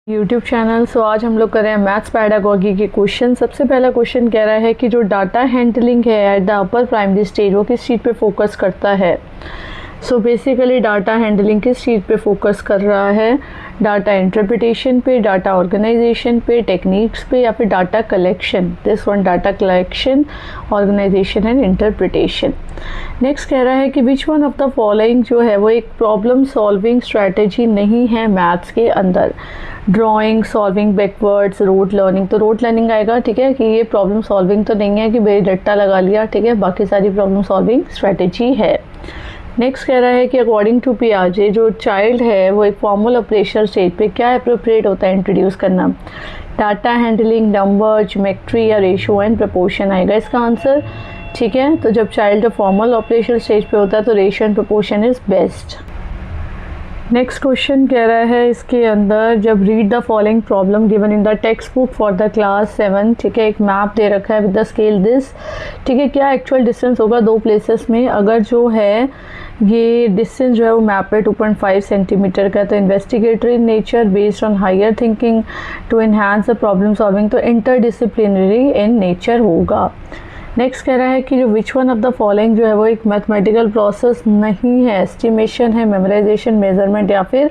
YouTube channel. सो आज हम लोग कर रहे हैं मैथ्स पैडागॉजी के क्वेश्चन। सबसे पहला क्वेश्चन कह रहा है कि जो डाटा हैंडलिंग है at the upper primary stage वो किस चीज़ पे फोकस करता है। सो बेसिकली डाटा हैंडलिंग किस चीज़ पे फोकस कर रहा है, डाटा इंटरप्रिटेशन पे, डाटा ऑर्गेनाइजेशन पे, टेक्निक्स पे, या फिर data collection. This one data collection, organisation and interpretation. Next कह रहा है कि which one of the following जो है वो एक प्रॉब्लम सॉल्विंग स्ट्रैटेजी नहीं है मैथ्स के अंदर। Drawing, solving backwards, rote learning. तो रोट लर्निंग आएगा, ठीक है, कि ये प्रॉब्लम सॉल्विंग तो नहीं है कि भाई रट्टा लगा लिया, ठीक है, बाकी सारी प्रॉब्लम सॉल्विंग स्ट्रैटेजी है। नेक्स्ट कह रहा है कि अकॉर्डिंग टू पियाजे जो चाइल्ड है वो एक फॉर्मल ऑपरेशनल स्टेज पे क्या अप्रोप्रिएट होता है इंट्रोड्यूस करना। डाटा हैंडलिंग, नंबर, ज्योमेट्री या रेशियो एंड प्रपोर्शन आएगा इसका आंसर, ठीक है। तो जब चाइल्ड फॉर्मल ऑपरेशनल स्टेज पे होता है तो ratio and proportion is best. Next question कह रहा है इसके अंदर जब read the following problem given in the text book for the class 7, ठीक है, एक मैप दे रखा है विद द स्केल दिस, ठीक है, क्या एक्चुअल डिस्टेंस होगा दो प्लेसेस में। अगर जो है ये डिस्टेंस जो है वो मैप पे 2.5 सेंटीमीटर का, तो investigatory in nature, based on higher thinking to enhance the problem solving, तो इंटरडिसिप्लिनरी इन नेचर होगा। नेक्स्ट कह रहा है कि जो which one of the following जो है वो एक मैथमेटिकल प्रोसेस नहीं है। एस्टिमेशन है, मेमोराइजेशन, मेजरमेंट, या फिर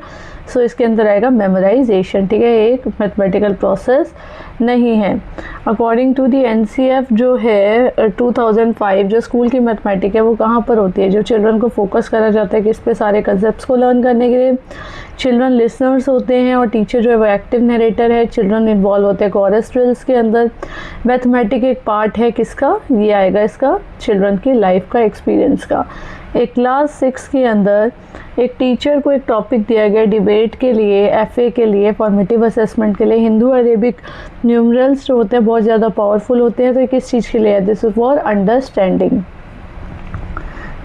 सो इसके अंदर आएगा मेमोराइजेशन, ठीक है, एक मैथमेटिकल प्रोसेस नहीं है। अकॉर्डिंग टू दी एनसीएफ जो है 2005 जो स्कूल की मैथमेटिक है वो कहाँ पर होती है, जो चिल्ड्रन को फोकस करा जाता है कि इस पे सारे कंसेप्ट को लर्न करने के लिए। चिल्ड्रन लिसनर्स होते हैं और टीचर जो है वो एक्टिव नरेटर है। चिल्ड्रन इन्वॉल्व होते हैं कोरस ड्रिल्स के अंदर। मैथमेटिक एक पार्ट है किसका, ये आएगा इसका चिल्ड्रन की लाइफ का, एक्सपीरियंस का। एक क्लास 6 के अंदर एक टीचर को एक टॉपिक दिया गया डिबेट के लिए, एफए के लिए, फॉर्मेटिव असेसमेंट के लिए। हिंदू अरेबिक न्यूमरल्स जो होते हैं बहुत ज़्यादा पावरफुल होते हैं, तो किस चीज़ के लिए है, this is for understanding.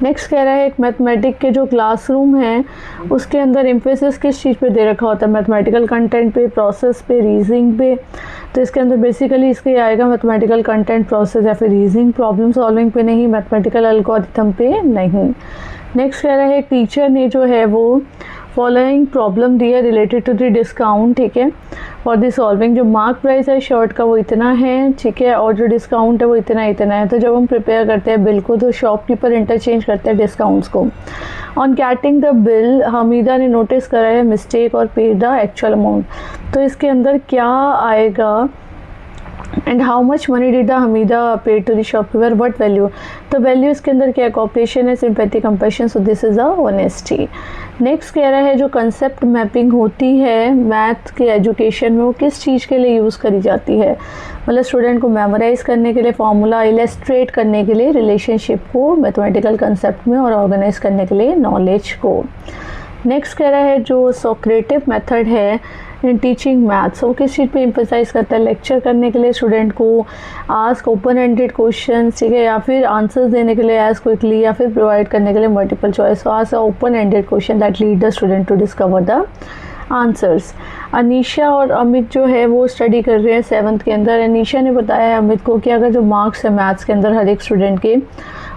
Next कह रहा है एक मैथमेटिक के जो क्लासरूम है उसके अंदर एम्फेसिस किस चीज़ पे दे रखा होता है, मैथमेटिकल कंटेंट पे, प्रोसेस पे, रीजनिंग पे। तो इसके अंदर बेसिकली इसके आएगा मैथमेटिकल कंटेंट, प्रोसेस या फिर रीजनिंग, प्रॉब्लम सॉल्विंग पे नहीं, मैथमेटिकल एल्गोरिथम पे नहीं। नेक्स्ट कह रहा है टीचर ने जो है वो फॉलोइंग प्रॉब्लम दी है रिलेटेड टू द डिस्काउंट, ठीक है, फॉर द सॉल्विंग। जो मार्क प्राइस है शर्ट का वो इतना है, ठीक है, और जो डिस्काउंट है वो इतना है। तो जब हम प्रिपेयर करते हैं बिल को तो शॉपकीपर इंटरचेंज करते हैं डिस्काउंट्स को। On getting the bill Hamida ने नोटिस करा है मिस्टेक और पे द एक्चुअल अमाउंट। तो इसके अंदर क्या आएगा, and how much money did the Hamida pay to the shopkeeper, what value. तो वैल्यू इसके अंदर क्या है, कॉपरेशन है, sympathy, compassion, so this is a honesty. Next कह रहा है जो कंसेप्ट मैपिंग होती है मैथ के एजुकेशन में वो किस चीज़ के लिए यूज़ करी जाती है, मतलब स्टूडेंट को मेमोराइज करने के लिए, फार्मूला इलस्ट्रेट करने के लिए, रिलेशनशिप को मैथमेटिकल कंसेप्ट में, और ऑर्गेनाइज करने के लिए नॉलेज को। नेक्स्ट कह रहा है जो सोक्रेटिव मेथड है इन टीचिंग मैथ्स वो किस चीज़ पे एम्फसाइज करता है, लेक्चर करने के लिए स्टूडेंट को, आस्क ओपन एंडेड क्वेश्चन, ठीक है, या फिर आंसर्स देने के लिए एज क्विकली, या फिर प्रोवाइड करने के लिए multiple choice. So ask open ended question that lead the student to discover the answers. Anisha और अमित जो है वो स्टडी कर रहे हैं 7th के अंदर। अनीशा ने बताया है अमित को कि अगर जो मार्क्स है मैथ्स के अंदर हर एक स्टूडेंट के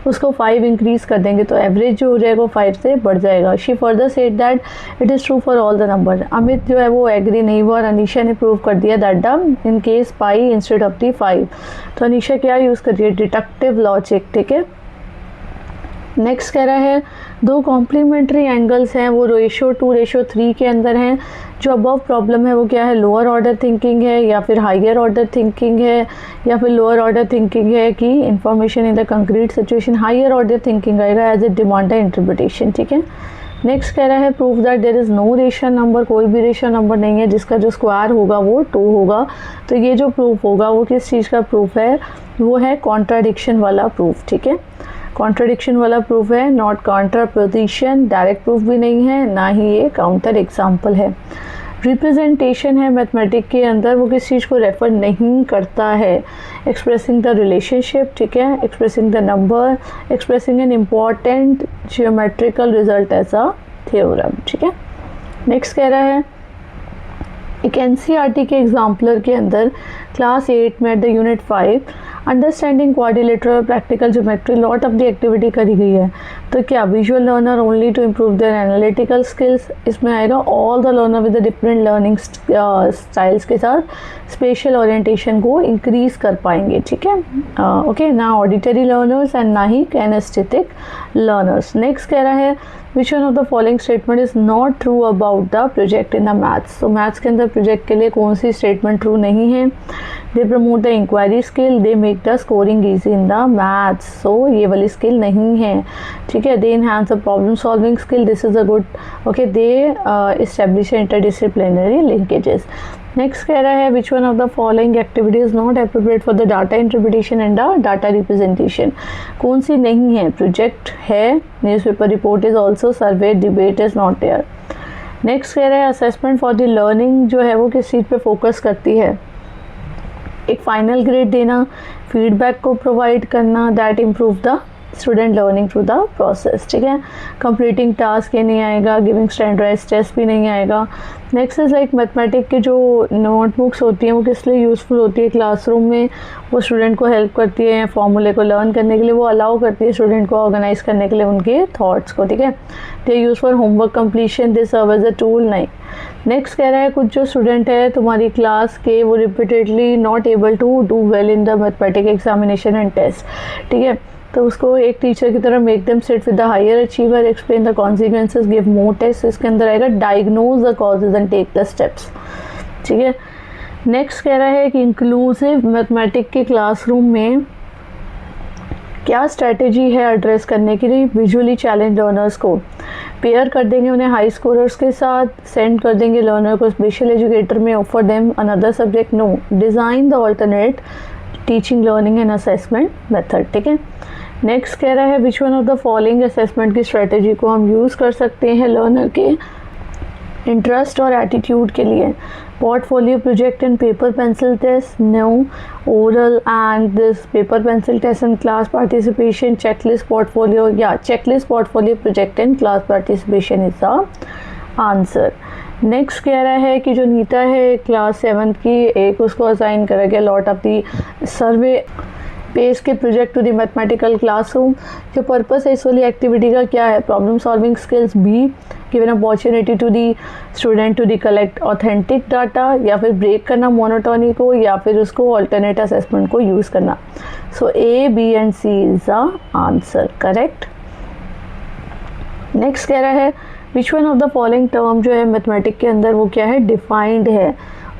उसको 5 इंक्रीज़ कर देंगे तो एवरेज जो हो जाएगा वो 5 से बढ़ जाएगा। She further said that it is true for all the number. Amit जो है वो एग्री नहीं हुआ और अनीशा ने प्रूव कर दिया that the in case pi instead of the 5। तो अनीशा क्या यूज़ कर रही है, डिडक्टिव लॉजिक, ठीक है। नेक्स्ट कह रहा है दो कॉम्प्लीमेंट्री एंगल्स हैं वो रेशो 2:3 के अंदर हैं। जो अबव प्रॉब्लम है वो क्या है, लोअर ऑर्डर थिंकिंग है या फिर हायर ऑर्डर थिंकिंग है, या फिर लोअर ऑर्डर थिंकिंग है कि information in the concrete situation. Higher order thinking आएगा एज ए डिमांड इंटरप्रिटेशन, ठीक है। नेक्स्ट कह रहा है proof that there is no rational number, कोई भी रेशनल नंबर नहीं है जिसका जो स्क्वायर होगा वो 2 होगा। तो ये जो प्रूफ होगा वो किस चीज़ का प्रूफ है, वो है कॉन्ट्राडिक्शन वाला प्रूफ, ठीक है। कॉन्ट्रडिक्शन वाला प्रूफ है, नॉट कॉन्ट्रापोजिशन, डायरेक्ट प्रूफ भी नहीं है, ना ही ये काउंटर एग्जाम्पल है। रिप्रेजेंटेशन है मैथमेटिक के अंदर वो किस चीज़ को रेफर नहीं करता है, एक्सप्रेसिंग द रिलेशनशिप, ठीक है, expressing the number, expressing an important geometrical result as a theorem, ठीक है। नेक्स्ट कह रहा है एक एनसीईआरटी के एग्जाम्पलर के अंदर क्लास 8 में at the unit 5 understanding quadrilateral practical geometry lot of the activity करी गई है। तो क्या visual learner only to improve their analytical skills, इसमें आएगा all the learner with the different learning styles के साथ स्पेशल ओरिएंटेशन को इंक्रीज कर पाएंगे, ठीक है। ओके, ना ऑडिटरी लर्नर्स एंड ना ही कैनेस्थेटिक लर्नर्स। नेक्स्ट कह रहा है which one of the following statement is not true about the project in the maths. तो मैथ्स के अंदर प्रोजेक्ट के लिए कौन सी स्टेटमेंट ट्रू नहीं है? They promote the inquiry skill, they make the scoring easy in the maths. So ये वाली स्किल नहीं है, ठीक है। They enhance the problem solving skill, this is a good. Okay, they establish interdisciplinary linkages. Next कह रहा है which one of the following activity is not appropriate for the data interpretation and the data representation. कौन सी नहीं है? Project है, newspaper report is also, survey debate is not there. Next कह रहा है असेसमेंट फॉर द लर्निंग जो है वो किस चीज़ पे फोकस करती है? एक फाइनल ग्रेड देना, फीडबैक को प्रोवाइड करना, that improve the student learning through the process, ठीक है। कंप्लीटिंग टास्क ये नहीं आएगा, गिविंग स्टैंडर्डाइज्ड टेस्ट भी नहीं आएगा। नेक्स्ट इज लाइक मैथमेटिक की जो नोटबुक्स होती हैं वो किस लिए यूज़फुल होती है? क्लासरूम में वो स्टूडेंट को हेल्प करती है फॉर्मूले को लर्न करने के लिए, वो अलाउ करती है स्टूडेंट को ऑर्गेनाइज करने के लिए उनके थॉट्स को, ठीक है। They use for homework completion, they serve as a tool, नहीं। नेक्स्ट कह रहा है कुछ जो स्टूडेंट है तुम्हारी क्लास के वो repeatedly not able to do well in the mathematic examination and test, ठीक है। तो उसको एक टीचर की तरह make them sit with the higher achiever, explain the consequences, give more test. इसके अंदर आएगा diagnose the causes and take the steps, ठीक है। नेक्स्ट कह रहा है कि इंक्लूसिव मैथमेटिक के क्लासरूम में क्या स्ट्रेटेजी है एड्रेस करने के लिए विजुअली चैलेंज लर्नर्स को? पेयर कर देंगे उन्हें हाई स्कोरर्स के साथ, सेंड कर देंगे लर्नर को स्पेशल एजुकेटर में, offer them another subject, no. Design the alternate teaching learning and assessment method, ठीक है। नेक्स्ट कह रहा है which one of the following assessment की स्ट्रेटेजी को हम यूज़ कर सकते हैं लर्नर के इंटरेस्ट और एटीट्यूड के लिए? Portfolio project and paper pencil test, no. Oral and this paper pencil test and class participation, checklist portfolio, या checklist portfolio project and class participation is the answer. Next कह रहा है कि जो नीता है क्लास 7 की, एक उसको असाइन करा गया lot of the survey page के project to the mathematical classroom. जो पर्पस है इस वाली एक्टिविटी का क्या है? Problem solving skills, be given opportunity to the student to the collect authentic data, या फिर ब्रेक करना मोनोटोनी को, या फिर उसको ऑल्टरनेट असेसमेंट को यूज़ करना। So A, B and C is the answer, correct. Next कह रहा है which one of the following term जो है मैथमेटिक के अंदर वो क्या है? डिफाइंड है।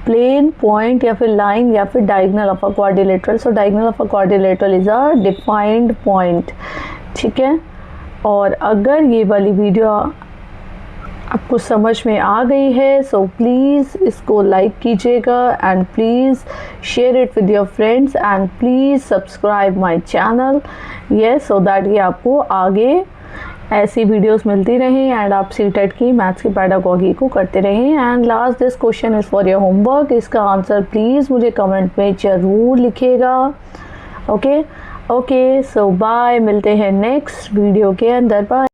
प्लेन, पॉइंट, या फिर लाइन, या फिर diagonal of a quadrilateral. So diagonal of a quadrilateral is a defined point, ठीक है। और अगर ये वाली वीडियो आपको समझ में आ गई है सो प्लीज़ इसको लाइक कीजिएगा and please share it with your friends and please subscribe my channel, yes, so that ये आपको आगे ऐसी वीडियोस मिलती रहें एंड आप सीटेट की मैथ्स की पेडागॉजी को करते रहें। And last this question is for your homework, इसका आंसर प्लीज़ मुझे कमेंट में ज़रूर लिखिएगा। ओके, सो बाय, मिलते हैं नेक्स्ट वीडियो के अंदर, बाय।